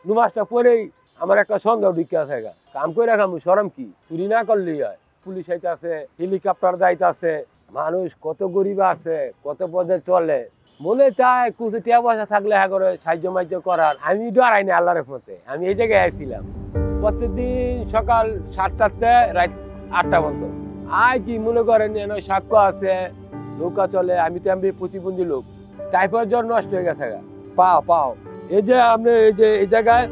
নুমাজটা পরেই আমার একটা সন্দেহ ঢুকে আছে কাম করে রাখাম সরম কি চুরি না করলেই হয় পুলিশ আইতে আছে হেলিকপ্টার যাইতে আছে মানুষ কত গরিব আছে কত পদে চলে মনে চায় কিছু টিয়া পয়সা থাকলে হ্যাঁ করে সাহায্য মাহ্য করার আমি ডরাই না আল্লাহরের পথে আমি এই জায়গায় আসছিলাম প্রত্যেকদিন সকাল 7টাতে রাত 8টা পর্যন্ত আয় কি মনে করেন সাক্ষ্য আছে নৌকা চলে আমি তো আমি প্রতিবন্ধী লোক টাইফয়েড জ্বর নষ্ট হয়ে গেছে পাও পাও এই যে আপনি এই জায়গায়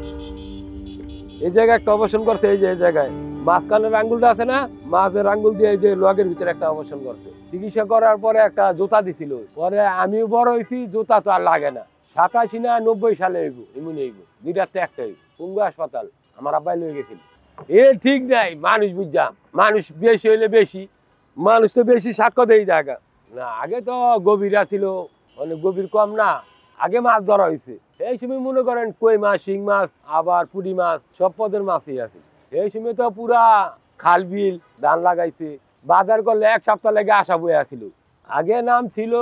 একটা অপারেশন করছে এই জায়গায় মাঝখানের আঙ্গুলটা আছে না মাঝের আঙ্গুল দিয়ে এই যে লগের ভিতরে একটা অপারেশন করছে চিকিৎসা করার পরে একটা জুতা দিছিল পরে আমিও বড় হয়েছি জুতা তো আর লাগে না 87 না 90 সালে হইব এমনি হইব দুইটাতে একটা হইব পঙ্গু হাসপাতাল আমার আব্বাই লয়ে গেছিল এ ঠিক নাই মানুষ বুঝলাম মানুষ বেশি হইলে বেশি মানুষ তো বেশি সাক্ষ্য দেয় জায়গা না আগে তো গভীরা ছিল অনেক গভীর কম না আগে মাছ ধরা হয়েছে এই সময় মনে করেন কই মাছ শিং মাছ আবার পুঁটি মাছ সব পদের মাছই আছে এই সময় তো পুরা খাল বিল ধান লাগাইছে বাজার করলে 1 সপ্তাহ লেগে আসা বয়ে আসিল আগে নাম ছিল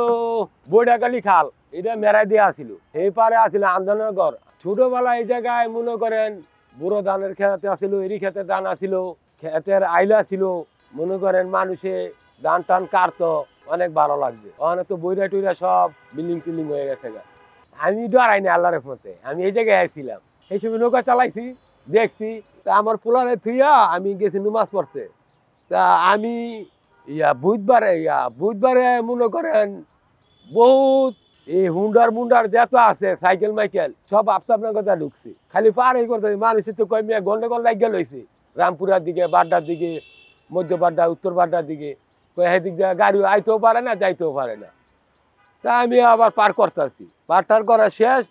বৈডাকালি খাল এটা মেরাই দিয়ে আসিল এই পারে আসিল আন্দোলনগর ছোটবেলা এই জায়গায় মনে করেন বুড়ো ধানের খেতে আসিল এরি খেতে ধান আসিল খেতের আইলা ছিল মনে করেন মানুষে ধান টান কাটতো অনেক ভালো লাগবে ওখানে তো বইরা টুইরা সব বিল্ডিং টিল্ডিং হয়ে গেছে আমি ডরাই না আল্লাহরের পথে আমি এই জায়গায় আসছিলাম এই সময় নৌকা চালাইছি দেখছি তা আমার পোলারে থুইয়া আমি গেছি নামাজ পড়তে তা আমি বুধবারে মনে করেন বহুত এই হুন্ডার যত আছে সাইকেল মাইকেল সব আপনার কথা ঢুকছে খালি পার এই করতে মানুষের তো কই গন্ডগোল লাগিয়ে লইছে রামপুরার দিকে বাড্ডার দিকে মধ্য বাড্ডা উত্তর বাড্ডার দিকে সেদিক দিয়ে গাড়ি আইতেও পারে না যাইতেও পারে না তা আমি আবার পার করতেছি পার করা শেষ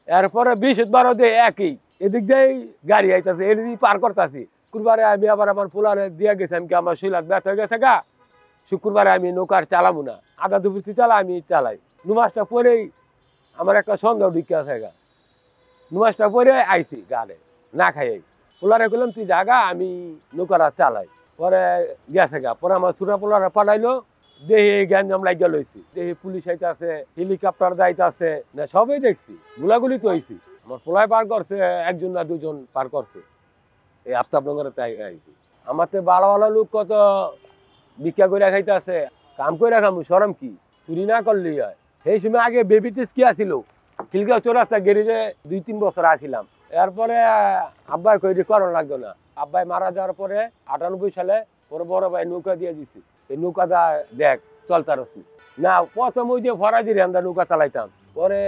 এরপরে 20-12 দিয়ে একই এদিক দিয়েই গাড়ি আইতেছে এদিক পার করতেছি শুক্রবারে আমি আবার আমার পোলারে দিয়ে গেছি আমি আমার শৈলাত ব্যথা হয়ে গেছে শুক্রবারে আমি নৌকার চালাবো না আধা দুপুরতি চালা আমি চালাই নুমাজটা পরেই আমার একটা সন্দেহ ঢুকে আছে নুমাজটা পরে আইছি গাড়ে না খাই পোলারে বললাম তুই জাগা আমি নৌকাটা চালাই পরে গেছে পরে আমার ছোটা পোলারে পাঠাইলো দেহে গ্যাঞ্জাম লাগিয়া লইছি দেহে পুলিশ আইতে আছে হেলিকপ্টার যাইতে আছে না সবই দেখছি গুলাগুলি তো হয়েছি আমার পোলায় পার করছে 1 না 2 জন পার করছে এই আপনার আইছি আমার তো ভালো ভালো লোক কত ভিক্ষা করে খাইতে আছে কাম করে খামু সরম কি চুরি না করলেই হয় সেই সময় আগে বেবিটিস কি আসিল খিলগাঁও চৌরাস্তা গ্যারেজে 2-3 বছর আসছিলাম এরপরে আব্বাই কই করণ লাগতো না আব্বাই মারা যাওয়ার পরে 98 সালে পরে বড় ভাই নৌকা দিয়ে দিছি এই নৌকাটা দেখ চলতার না প্রথম ওই যে ফরাজির আমরা নৌকা চালাইতাম পরে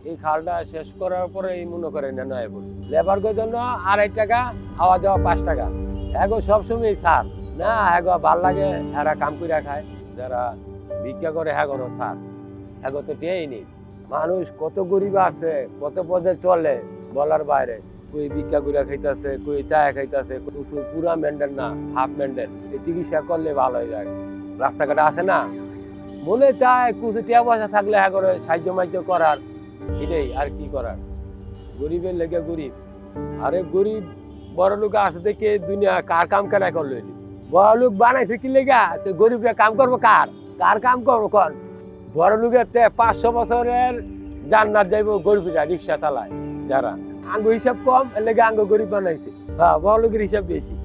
এই খালটা শেষ করার পরে এই মনে করেন না নয় বলি লেবারগের জন্য 2.5 টাকা আওয়া যাওয়া 5 টাকা এগো সবসময় সার না এগো ভাল লাগে এরা কাম করে খায় যারা ভিক্ষা করে হ্যাগোরও সার এগো তো টেই নেই মানুষ কত গরিব আছে কত পদে চলে বলার বাইরে কই ভিক্ষা করে খাইতেছে কই চা খাইতেছে পুরা মেন্ডেল না হাফ মেন্ডেল এই চিকিৎসা করলে ভালো হয়ে যায় রাস্তাঘাটে আছে না মনে চায় কিছু টিয়া পয়সা থাকলে হ্যাঁ করে সাহায্য মাহ্য করার এটাই আর কি করার গরিবের লেগে গরিব আরে গরিব বড় লোক আছে দেখে দুনিয়া কার কাম কেনা করলো বড় লোক বানাইছে কি লেগা তো গরিবরা কাম করবো কার কাম করবো কন বড় লোকের 500 বছরের জান্নাত যাইব গরিবরা রিক্সা চালায় যারা আঙ্গ হিসাব কম এর লেগে আঙ্গ গরিব বানাইছে হ্যাঁ বড় লোকের হিসাব বেশি